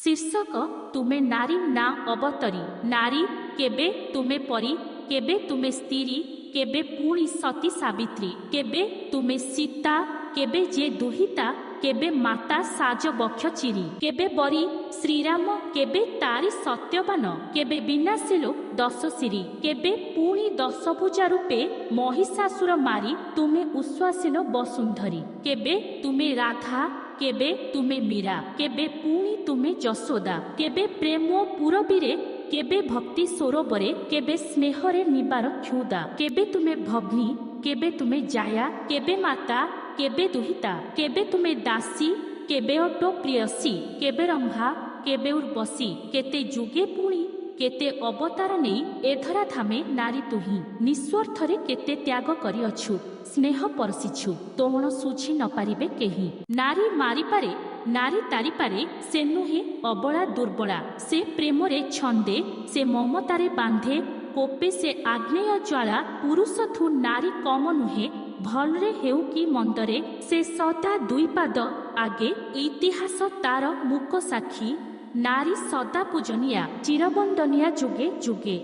शीर्षक तुमे नारी ना अवतरी नारी केबे तुमे परी केबे तुमे स्त्री केबे पुणी सती सावित्री केबे तुमे सीता केबे जे दुहिता केबे माता साज बक्ष चिरी केबे बरी श्रीराम केबे तारी सत्यवान केबे विनाशिलो दश सिरी केबे पुणी दश भुजा रूपे महिषासुर मारी तुमे उश्वासिलो वसुंधरी केबे तुमे राधा केबे तुमे मीरा केबे पुणी तुमे जशोदा केबे प्रेम पुरबीरे केबे भक्ति सरोबरे केबे स्नेहरे निबार क्षुदा केबे तुमे भग्नी केबे तुमे जाया केबे माता केबे दुहिता केबे तुमे दासी केबे अटो प्रियसी केबे रंभा केबे उर्वशी केते जुगे पुणी केते अवतार नहीं एधरा थामे नारी तुही निस्वार्थरे केते त्याग करी अछु स्नेह परसिछु तोण सुझी न पारिबे केही नारी मारी पारे नारी तारी पारे से नुहे अबला दुर्बला से प्रेमरे छंदे से ममतारे बांधे कोपे से आग्नेय ज्वाला पुरुषठु नारी कम नुहे भलरे हेउ कि मंदरे से सदा दुई पाद आगे इतिहास तार मुक साक्षी नारी सदा पूजनिया चिरबंदनिया जुगे जुगे।